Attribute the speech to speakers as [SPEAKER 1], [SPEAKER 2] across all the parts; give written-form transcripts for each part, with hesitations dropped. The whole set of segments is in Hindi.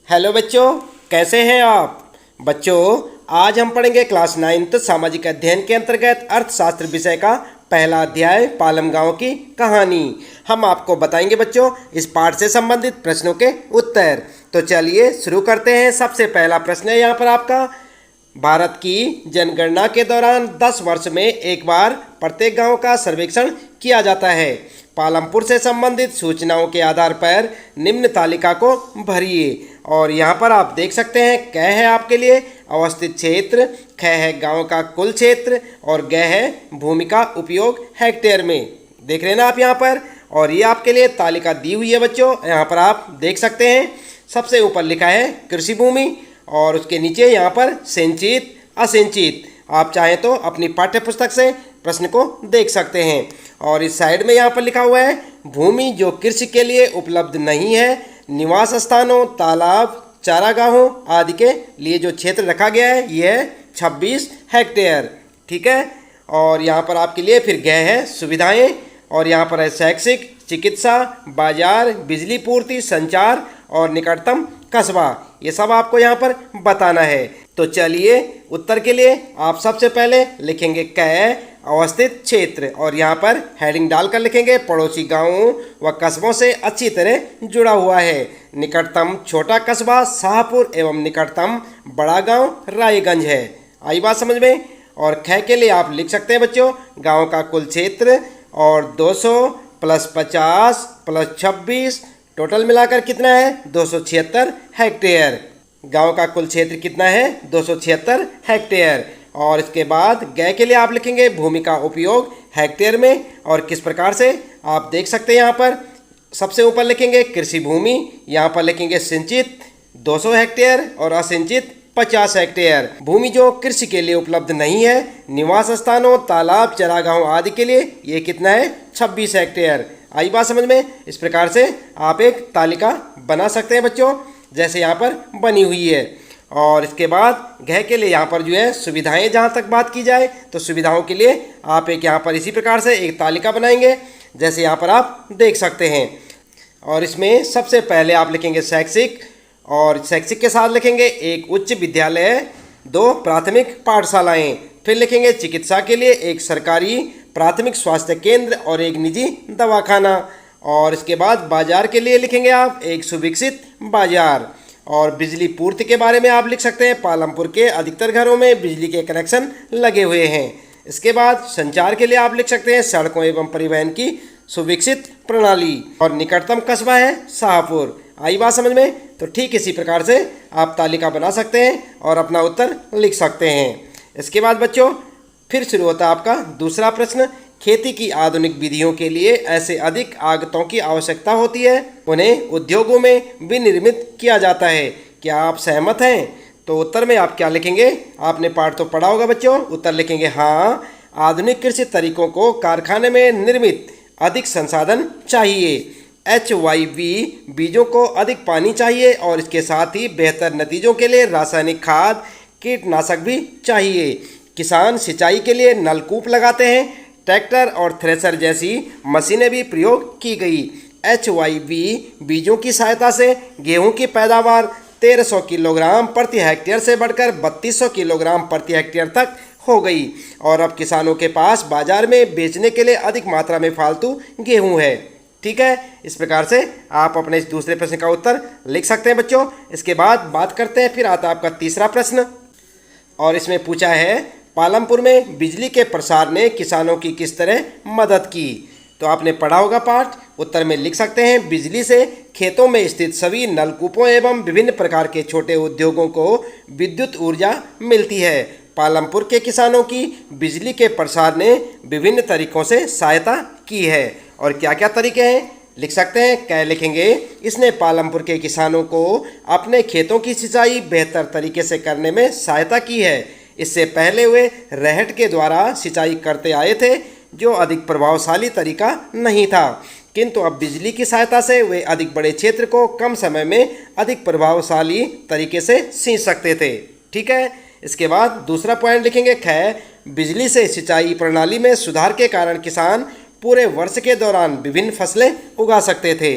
[SPEAKER 1] हेलो बच्चों, कैसे हैं आप। बच्चों, आज हम पढ़ेंगे क्लास 9th सामाजिक अध्ययन के अंतर्गत अर्थशास्त्र विषय का पहला अध्याय पालम गांव की कहानी। हम आपको बताएंगे बच्चों इस पाठ से संबंधित प्रश्नों के उत्तर। तो चलिए शुरू करते हैं। सबसे पहला प्रश्न है यहाँ पर आपका, भारत की जनगणना के दौरान 10 वर्ष में एक बार प्रत्येक गांव का सर्वेक्षण किया जाता है। पालमपुर से संबंधित सूचनाओं के आधार पर निम्न तालिका को भरिए। और यहाँ पर आप देख सकते हैं, क है आपके लिए अवस्थित क्षेत्र, ख है गांव का कुल क्षेत्र और ग है भूमि का उपयोग हेक्टेयर में। देख रहे हैं ना आप यहाँ पर। और ये आपके लिए तालिका दी हुई है बच्चों, यहाँ पर आप देख सकते हैं। सबसे ऊपर लिखा है कृषि भूमि और उसके नीचे यहाँ पर सिंचित असिंचित। आप चाहें तो अपनी पाठ्य पुस्तक से प्रश्न को देख सकते हैं। और इस साइड में यहाँ पर लिखा हुआ है भूमि जो कृषि के लिए उपलब्ध नहीं है, निवास स्थानों, तालाब, चारागाहों आदि के लिए जो क्षेत्र रखा गया है यह है 26 हेक्टेयर। ठीक है। और यहाँ पर आपके लिए फिर गए हैं सुविधाएं और यहाँ पर है शैक्षिक, चिकित्सा, बाजार, बिजली पूर्ति, संचार और निकटतम कस्बा। ये सब आपको यहाँ पर बताना है। तो चलिए उत्तर के लिए आप सबसे पहले लिखेंगे क अवस्थित क्षेत्र और यहाँ पर हेडिंग डालकर लिखेंगे पड़ोसी गांवों व कस्बों से अच्छी तरह जुड़ा हुआ है। निकटतम छोटा कस्बा शाहपुर एवं निकटतम बड़ा गांव रायगंज है। आई बात समझ में। और ख के लिए आप लिख सकते हैं बच्चों गांव का कुल क्षेत्र और 200 + 50 + 26 टोटल मिलाकर कितना है 276 हेक्टेयर। गांव का कुल क्षेत्र कितना है 276 हेक्टेयर। और इसके बाद ग के लिए आप लिखेंगे भूमि का उपयोग हेक्टेयर में। और किस प्रकार से आप देख सकते हैं यहाँ पर सबसे ऊपर लिखेंगे कृषि भूमि, यहाँ पर लिखेंगे सिंचित 200 हेक्टेयर और असिंचित 50 हेक्टेयर। भूमि जो कृषि के लिए उपलब्ध नहीं है, निवास स्थानों, तालाब, चरागाहों आदि के लिए ये कितना है 26 हेक्टेयर। आई बात समझ में। इस प्रकार से आप एक तालिका बना सकते हैं बच्चों, जैसे यहाँ पर बनी हुई है। और इसके बाद घ के लिए यहाँ पर जो है सुविधाएं, जहाँ तक बात की जाए तो सुविधाओं के लिए आप एक यहाँ पर इसी प्रकार से एक तालिका बनाएंगे, जैसे यहाँ पर आप देख सकते हैं। और इसमें सबसे पहले आप लिखेंगे शैक्षिक और शैक्षिक के साथ लिखेंगे एक उच्च विद्यालय, 2 प्राथमिक पाठशालाएं। फिर लिखेंगे चिकित्सा के लिए एक सरकारी प्राथमिक स्वास्थ्य केंद्र और एक निजी दवाखाना। और इसके बाद बाजार के लिए लिखेंगे आप एक सुविकसित बाजार। और बिजली पूर्ति के बारे में आप लिख सकते हैं पालमपुर के अधिकतर घरों में बिजली के कनेक्शन लगे हुए हैं। इसके बाद संचार के लिए आप लिख सकते हैं सड़कों एवं परिवहन की सुविकसित प्रणाली। और निकटतम कस्बा है शाहपुर। आई बात समझ में। तो ठीक इसी प्रकार से आप तालिका बना सकते हैं और अपना उत्तर लिख सकते हैं। इसके बाद बच्चों फिर शुरू होता है आपका दूसरा प्रश्न। खेती की आधुनिक विधियों के लिए ऐसे अधिक आगतों की आवश्यकता होती है, उन्हें उद्योगों में विनिर्मित किया जाता है। क्या आप सहमत हैं? तो उत्तर में आप क्या लिखेंगे? आपने पाठ तो पढ़ा होगा बच्चों। उत्तर लिखेंगे हाँ, आधुनिक कृषि तरीकों को कारखाने में निर्मित अधिक संसाधन चाहिए। HYV बीजों को अधिक पानी चाहिए और इसके साथ ही बेहतर नतीजों के लिए रासायनिक खाद, कीटनाशक भी चाहिए। किसान सिंचाई के लिए नलकूप लगाते हैं। ट्रैक्टर और थ्रेशर जैसी मशीनें भी प्रयोग की गई। HYV बीजों की सहायता से गेहूं की पैदावार 1300 किलोग्राम प्रति हेक्टेयर से बढ़कर 3200 किलोग्राम प्रति हेक्टेयर तक हो गई। और अब किसानों के पास बाजार में बेचने के लिए अधिक मात्रा में फालतू गेहूं है। ठीक है। इस प्रकार से आप अपने इस दूसरे प्रश्न का उत्तर लिख सकते हैं बच्चों। इसके बाद बात करते हैं, फिर आता है आपका तीसरा प्रश्न और इसमें पूछा है पालमपुर में बिजली के प्रसार ने किसानों की किस तरह मदद की। तो आपने पढ़ा होगा पाठ। उत्तर में लिख सकते हैं बिजली से खेतों में स्थित सभी नलकूपों एवं विभिन्न प्रकार के छोटे उद्योगों को विद्युत ऊर्जा मिलती है। पालमपुर के किसानों की बिजली के प्रसार ने विभिन्न तरीकों से सहायता की है। और क्या क्या तरीके हैं लिख सकते हैं। क्या लिखेंगे? इसने पालमपुर के किसानों को अपने खेतों की सिंचाई बेहतर तरीके से करने में सहायता की है। इससे पहले वे रहट के द्वारा सिंचाई करते आए थे, जो अधिक प्रभावशाली तरीका नहीं था, किंतु अब बिजली की सहायता से वे अधिक बड़े क्षेत्र को कम समय में अधिक प्रभावशाली तरीके से सींच सकते थे। ठीक है। इसके बाद दूसरा पॉइंट लिखेंगे ख, बिजली से सिंचाई प्रणाली में सुधार के कारण किसान पूरे वर्ष के दौरान विभिन्न फसलें उगा सकते थे।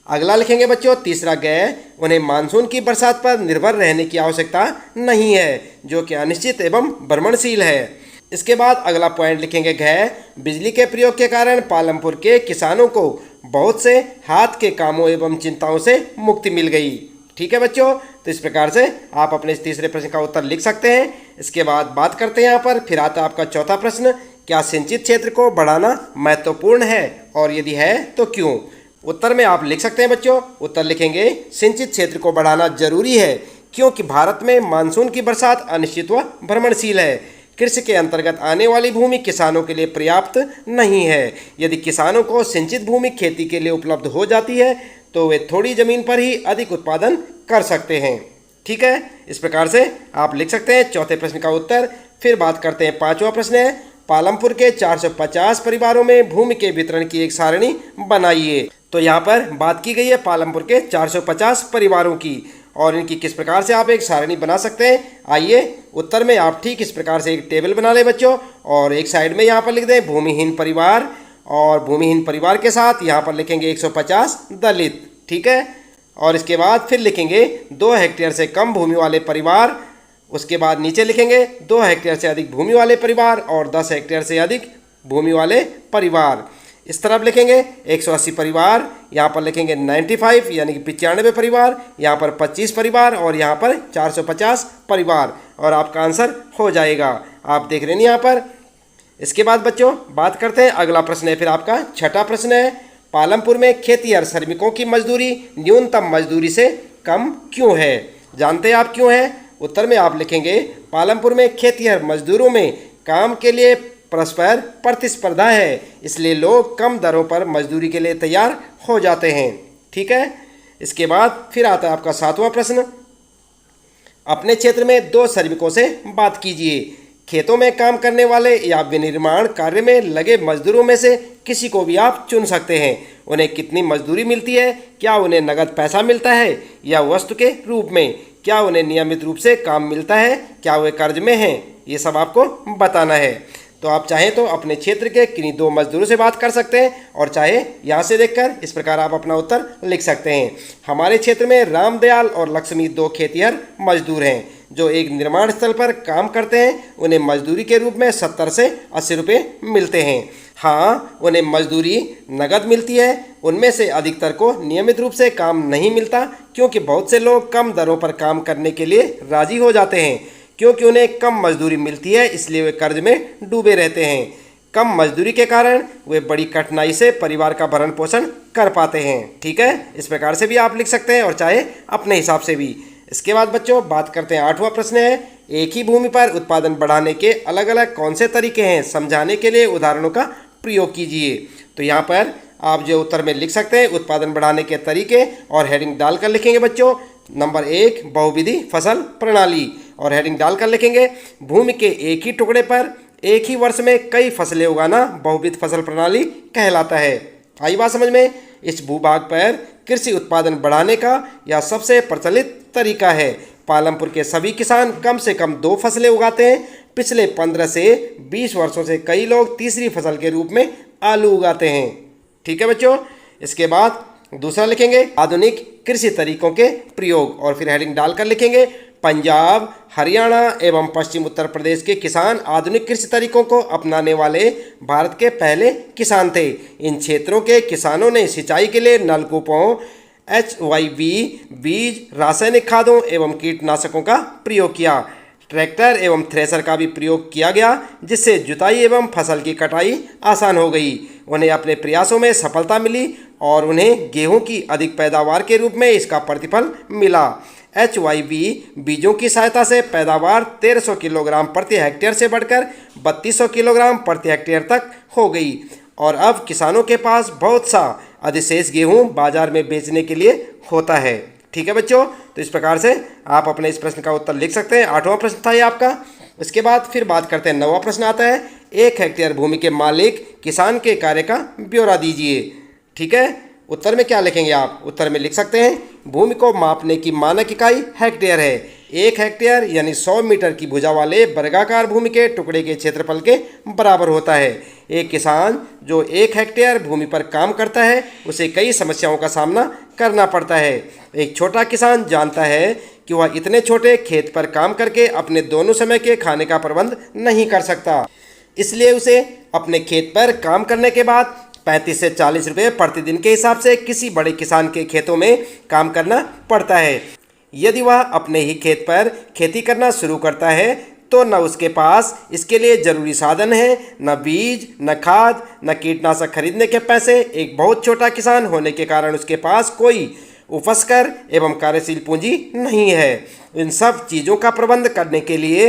[SPEAKER 1] अगला लिखेंगे बच्चों तीसरा गय, उन्हें मानसून की बरसात पर निर्भर रहने की आवश्यकता नहीं है, जो कि अनिश्चित एवं भ्रमणशील है। इसके बाद अगला पॉइंट लिखेंगे घ, बिजली के प्रयोग के कारण पालमपुर के किसानों को बहुत से हाथ के कामों एवं चिंताओं से मुक्ति मिल गई। ठीक है बच्चों, तो इस प्रकार से आप अपने इस तीसरे प्रश्न का उत्तर लिख सकते हैं। इसके बाद बात करते हैं यहाँ पर, फिर आता है आपका चौथा प्रश्न, क्या सिंचित क्षेत्र को बढ़ाना महत्वपूर्ण है और यदि है तो क्यों? उत्तर में आप लिख सकते हैं बच्चों, उत्तर लिखेंगे सिंचित क्षेत्र को बढ़ाना जरूरी है क्योंकि भारत में मानसून की बरसात अनिश्चित व भ्रमणशील है। कृषि के अंतर्गत आने वाली भूमि किसानों के लिए पर्याप्त नहीं है। यदि किसानों को सिंचित भूमि खेती के लिए उपलब्ध हो जाती है तो वे थोड़ी जमीन पर ही अधिक उत्पादन कर सकते हैं। ठीक है, इस प्रकार से आप लिख सकते हैं चौथे प्रश्न का उत्तर। फिर बात करते हैं पांचवा प्रश्न है, पालमपुर के 450 परिवारों में भूमि के वितरण की एक सारणी बनाइए। तो यहाँ पर बात की गई है पालमपुर के 450 परिवारों की और इनकी किस प्रकार से आप एक सारणी बना सकते हैं। आइए उत्तर में आप ठीक इस प्रकार से एक टेबल बना लें बच्चों और एक साइड में यहाँ पर लिख दें भूमिहीन परिवार और भूमिहीन परिवार के साथ यहाँ पर लिखेंगे 150 दलित। ठीक है, और इसके बाद फिर लिखेंगे 2 हेक्टेयर से कम भूमि वाले परिवार। उसके बाद नीचे लिखेंगे 2 हेक्टेयर से अधिक भूमि वाले परिवार और 10 हेक्टेयर से अधिक भूमि वाले परिवार। इस तरफ लिखेंगे 180 परिवार, यहाँ पर लिखेंगे 95 यानी कि 95 परिवार, यहाँ पर 25 परिवार और यहाँ पर 450 परिवार और आपका आंसर हो जाएगा। आप देख रहे हैं यहाँ पर। इसके बाद बच्चों बात करते हैं, अगला प्रश्न है फिर आपका छठा प्रश्न है, पालमपुर में खेतिहर श्रमिकों की मजदूरी न्यूनतम मजदूरी से कम क्यों है? जानते हैं आप क्यों है? उत्तर में आप लिखेंगे पालमपुर में खेतिहर मजदूरों में काम के लिए परस्पर प्रतिस्पर्धा है, इसलिए लोग कम दरों पर मजदूरी के लिए तैयार हो जाते हैं। ठीक है, इसके बाद फिर आता है आपका सातवां प्रश्न, अपने क्षेत्र में 2 श्रमिकों से बात कीजिए। खेतों में काम करने वाले या विनिर्माण कार्य में लगे मजदूरों में से किसी को भी आप चुन सकते हैं। उन्हें कितनी मजदूरी मिलती है? क्या उन्हें नगद पैसा मिलता है या वस्तु के रूप में? क्या उन्हें नियमित रूप से काम मिलता है? क्या वे कर्ज में हैं? ये सब आपको बताना है। तो आप चाहें तो अपने क्षेत्र के किन्हीं 2 मजदूरों से बात कर सकते हैं और चाहे यहाँ से देखकर इस प्रकार आप अपना उत्तर लिख सकते हैं। हमारे क्षेत्र में रामदयाल और लक्ष्मी 2 खेतिहर मजदूर हैं जो एक निर्माण स्थल पर काम करते हैं। उन्हें मजदूरी के रूप में 70 से 80 रुपये मिलते हैं। हाँ, उन्हें मजदूरी नगद मिलती है। उनमें से अधिकतर को नियमित रूप से काम नहीं मिलता क्योंकि बहुत से लोग कम दरों पर काम करने के लिए राजी हो जाते हैं। क्योंकि उन्हें कम मजदूरी मिलती है इसलिए वे कर्ज में डूबे रहते हैं। कम मजदूरी के कारण वे बड़ी कठिनाई से परिवार का भरण पोषण कर पाते हैं। ठीक है, इस प्रकार से भी आप लिख सकते हैं और चाहे अपने हिसाब से भी। इसके बाद बच्चों बात करते हैं आठवां प्रश्न है, एक ही भूमि पर उत्पादन बढ़ाने के अलग अलग कौन से तरीके हैं? समझाने के लिए उदाहरणों का प्रयोग कीजिए। तो यहाँ पर आप जो उत्तर में लिख सकते हैं उत्पादन बढ़ाने के तरीके और हेडिंग डालकर लिखेंगे बच्चों। नंबर 1 बहुविधि फसल प्रणाली और हेडिंग डालकर लिखेंगे भूमि के एक ही टुकड़े पर एक ही वर्ष में कई फसलें उगाना बहुविध फसल प्रणाली कहलाता है। आई बात समझ में? इस भूभाग पर कृषि उत्पादन बढ़ाने का यह सबसे प्रचलित तरीका है। पालमपुर के सभी किसान कम से कम 2 फसलें उगाते हैं। पिछले 15 से 20 वर्षों से कई लोग तीसरी फसल के रूप में आलू उगाते हैं। ठीक है बच्चों, इसके बाद दूसरा लिखेंगे आधुनिक कृषि तरीकों के प्रयोग और फिर हेडिंग डालकर लिखेंगे पंजाब, हरियाणा एवं पश्चिम उत्तर प्रदेश के किसान आधुनिक कृषि तरीकों को अपनाने वाले भारत के पहले किसान थे। इन क्षेत्रों के किसानों ने सिंचाई के लिए नलकूपों, HYV बीज, रासायनिक खादों एवं कीटनाशकों का प्रयोग किया। ट्रैक्टर एवं थ्रेसर का भी प्रयोग किया गया जिससे जुताई एवं फसल की कटाई आसान हो गई। उन्हें अपने प्रयासों में सफलता मिली और उन्हें गेहूं की अधिक पैदावार के रूप में इसका प्रतिफल मिला। HYV बीजों की सहायता से पैदावार 1300 किलोग्राम प्रति हेक्टेयर से बढ़कर 3200 किलोग्राम प्रति हेक्टेयर तक हो गई और अब किसानों के पास बहुत सा अधिशेष गेहूं बाजार में बेचने के लिए होता है। ठीक है बच्चों, तो इस प्रकार से आप अपने इस प्रश्न का उत्तर लिख सकते हैं। 8वां प्रश्न था ये आपका। इसके बाद फिर बात करते हैं 9वां प्रश्न आता है, 1 हेक्टेयर भूमि के मालिक किसान के कार्य का ब्यौरा दीजिए। ठीक है, उत्तर में क्या लिखेंगे आप? उत्तर में लिख सकते हैं भूमि को मापने की मानक इकाई हेक्टेयर है। 1 हेक्टेयर यानी 100 मीटर की भुजा वाले वर्गाकार भूमि के टुकड़े के क्षेत्रफल के बराबर होता है। एक किसान जो 1 हेक्टेयर भूमि पर काम करता है उसे कई समस्याओं का सामना करना पड़ता है। एक छोटा किसान जानता है कि वह इतने छोटे खेत पर काम करके अपने दोनों समय के खाने का प्रबंध नहीं कर सकता, इसलिए उसे अपने खेत पर काम करने के बाद 35 से 40 रुपये प्रतिदिन के हिसाब से किसी बड़े किसान के खेतों में काम करना पड़ता है। यदि वह अपने ही खेत पर खेती करना शुरू करता है तो न उसके पास इसके लिए जरूरी साधन है, न बीज, न खाद, न कीटनाशक खरीदने के पैसे। एक बहुत छोटा किसान होने के कारण उसके पास कोई उपस्कर एवं कार्यशील पूंजी नहीं है। इन सब चीज़ों का प्रबंध करने के लिए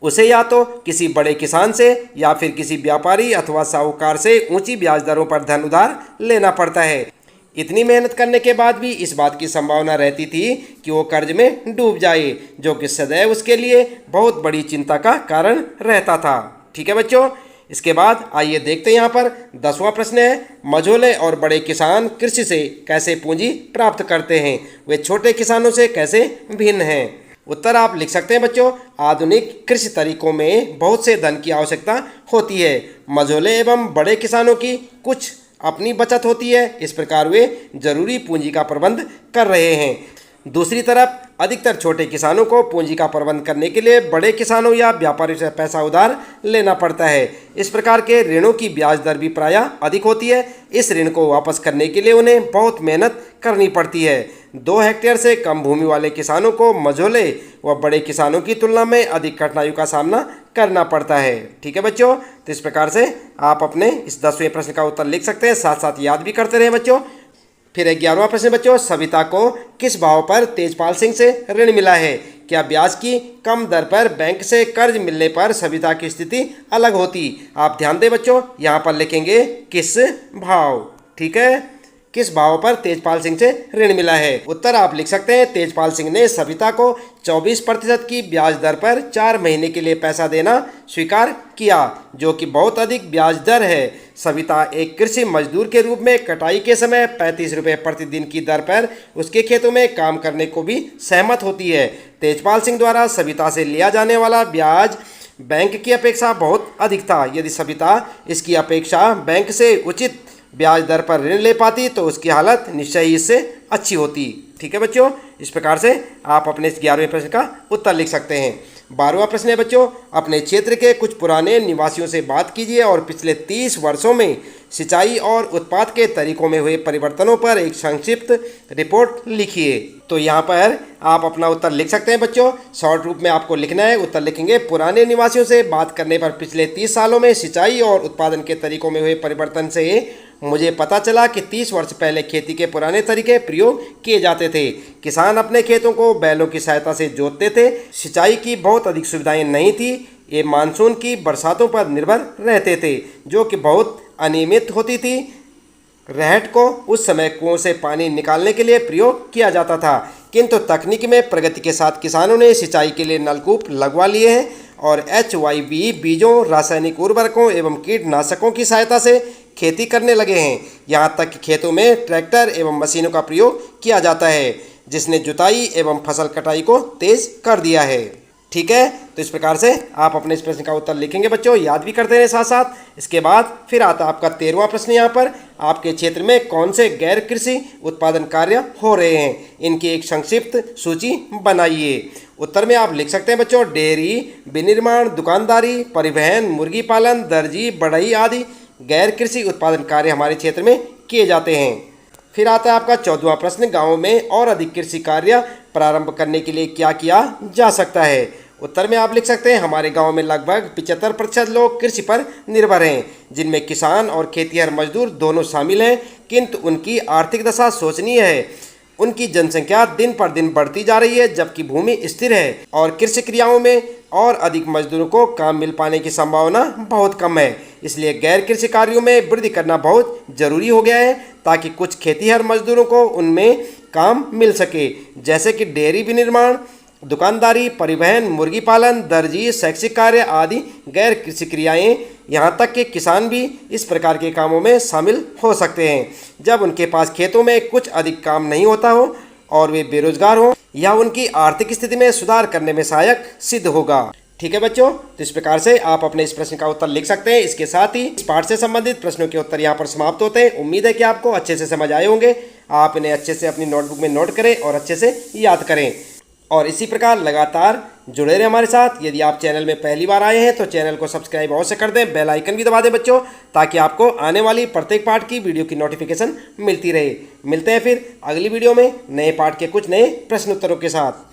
[SPEAKER 1] उसे या तो किसी बड़े किसान से या फिर किसी व्यापारी अथवा साहूकार से ऊंची ब्याज दरों पर धन उधार लेना पड़ता है। इतनी मेहनत करने के बाद भी इस बात की संभावना रहती थी कि वो कर्ज में डूब जाए, जो कि सदैव उसके लिए बहुत बड़ी चिंता का कारण रहता था। ठीक है बच्चों, इसके बाद आइए देखते हैं यहाँ पर 10वां प्रश्न है, मझोले और बड़े किसान कृषि से कैसे पूंजी प्राप्त करते हैं, वे छोटे किसानों से कैसे भिन्न हैं। उत्तर आप लिख सकते हैं बच्चों, आधुनिक कृषि तरीकों में बहुत से धन की आवश्यकता होती है। मझोले एवं बड़े किसानों की कुछ अपनी बचत होती है, इस प्रकार वे जरूरी पूंजी का प्रबंध कर रहे हैं। दूसरी तरफ अधिकतर छोटे किसानों को पूंजी का प्रबंध करने के लिए बड़े किसानों या व्यापारियों से पैसा उधार लेना पड़ता है। इस प्रकार के ऋणों की ब्याज दर भी प्रायः अधिक होती है। इस ऋण को वापस करने के लिए उन्हें बहुत मेहनत करनी पड़ती है। 2 हेक्टेयर से कम भूमि वाले किसानों को मझोले व बड़े किसानों की तुलना में अधिक कठिनाइयों का सामना करना पड़ता है। ठीक है बच्चों, तो इस प्रकार से आप अपने इस 10वें प्रश्न का उत्तर लिख सकते हैं, साथ साथ याद भी करते रहे बच्चों। फिर 11वां प्रश्न बच्चों, सविता को किस भाव पर तेजपाल सिंह से ऋण मिला है। क्या ब्याज की कम दर पर बैंक से कर्ज मिलने पर सविता की स्थिति अलग होती। आप ध्यान दें बच्चों, यहाँ पर लिखेंगे किस भाव। ठीक है, किस भाव पर तेजपाल सिंह से ऋण मिला है। उत्तर आप लिख सकते हैं, तेजपाल सिंह ने सविता को 24% की ब्याज दर पर 4 महीने के लिए पैसा देना स्वीकार किया, जो कि बहुत अधिक ब्याज दर है। सविता एक कृषि मजदूर के रूप में कटाई के समय 35 रुपये प्रतिदिन की दर पर उसके खेतों में काम करने को भी सहमत होती है। तेजपाल सिंह द्वारा सविता से लिया जाने वाला ब्याज बैंक की अपेक्षा बहुत अधिक था। यदि सविता इसकी अपेक्षा बैंक से उचित ब्याज दर पर ऋण ले पाती तो उसकी हालत निश्चय ही इससे अच्छी होती। ठीक है बच्चों, इस प्रकार से आप अपने इस 11वें प्रश्न का उत्तर लिख सकते हैं। 12वां प्रश्न है बच्चों, अपने क्षेत्र के कुछ पुराने निवासियों से बात कीजिए और पिछले 30 वर्षों में सिंचाई और उत्पाद के तरीकों में हुए परिवर्तनों पर एक संक्षिप्त रिपोर्ट लिखिए। तो यहाँ पर आप अपना उत्तर लिख सकते हैं बच्चों। शॉर्ट रूप में आपको लिखना है, उत्तर लिखेंगे, पुराने निवासियों से बात करने पर पिछले 30 सालों में सिंचाई और उत्पादन के तरीकों में हुए परिवर्तन से मुझे पता चला कि 30 वर्ष पहले खेती के पुराने तरीके प्रयोग किए जाते थे। किसान अपने खेतों को बैलों की सहायता से जोतते थे। सिंचाई की बहुत अधिक सुविधाएं नहीं थी। ये मानसून की बरसातों पर निर्भर रहते थे, जो कि बहुत अनियमित होती थी। रहट को उस समय कुओं से पानी निकालने के लिए प्रयोग किया जाता था, किंतु तकनीक में प्रगति के साथ किसानों ने सिंचाई के लिए नलकूप लगवा लिए हैं और HYB बीजों, रासायनिक उर्वरकों एवं कीटनाशकों की सहायता से खेती करने लगे हैं। यहाँ तक कि खेतों में ट्रैक्टर एवं मशीनों का प्रयोग किया जाता है, जिसने जुताई एवं फसल कटाई को तेज कर दिया है। ठीक है, तो इस प्रकार से आप अपने इस प्रश्न का उत्तर लिखेंगे बच्चों, याद भी करते रहे साथ साथ। इसके बाद फिर आता आपका 13वां प्रश्न, यहाँ पर आपके क्षेत्र में कौन से गैर कृषि उत्पादन कार्य हो रहे हैं, इनकी एक संक्षिप्त सूची बनाइए। उत्तर में आप लिख सकते हैं बच्चों, डेयरी, विनिर्माण, दुकानदारी, परिवहन, मुर्गी पालन, दर्जी, बढ़ई आदि गैर कृषि उत्पादन कार्य हमारे क्षेत्र में किए जाते हैं। फिर आता है आपका 14वां प्रश्न, गाँव में और अधिक कृषि कार्य प्रारंभ करने के लिए क्या किया जा सकता है। उत्तर में आप लिख सकते हैं, हमारे गांव में लगभग 75% लोग कृषि पर निर्भर हैं, जिनमें किसान और खेतिहर मजदूर दोनों शामिल हैं, किंतु उनकी आर्थिक दशा शोचनीय है। उनकी जनसंख्या दिन पर दिन बढ़ती जा रही है, जबकि भूमि स्थिर है और कृषि क्रियाओं में और अधिक मजदूरों को काम मिल पाने की संभावना बहुत कम है। इसलिए गैर कृषि कार्यों में वृद्धि करना बहुत जरूरी हो गया है, ताकि कुछ खेतिहर मजदूरों को उनमें काम मिल सके, जैसे कि डेयरी विनिर्माण, दुकानदारी, परिवहन, मुर्गी पालन, दर्जी, शैक्षिक कार्य आदि गैर कृषि क्रियाएं। यहाँ तक कि किसान भी इस प्रकार के कामों में शामिल हो सकते हैं, जब उनके पास खेतों में कुछ अधिक काम नहीं होता हो और वे बेरोजगार हों या उनकी आर्थिक स्थिति में सुधार करने में सहायक सिद्ध होगा। ठीक है बच्चों, तो इस प्रकार से आप अपने इस प्रश्न का उत्तर लिख सकते हैं। इसके साथ ही इस पाठ से संबंधित प्रश्नों के उत्तर यहाँ पर समाप्त होते हैं। उम्मीद है कि आपको अच्छे से समझ आए होंगे। आप इन्हें अच्छे से अपनी नोटबुक में नोट करें और अच्छे से याद करें और इसी प्रकार लगातार जुड़े रहें हमारे साथ। यदि आप चैनल में पहली बार आए हैं तो चैनल को सब्सक्राइब अवश्य कर दें, बेल आइकन भी दबा दें बच्चों, ताकि आपको आने वाली प्रत्येक पाठ की वीडियो की नोटिफिकेशन मिलती रहे। मिलते हैं फिर अगली वीडियो में नए पाठ के कुछ नए प्रश्न उत्तरों के साथ।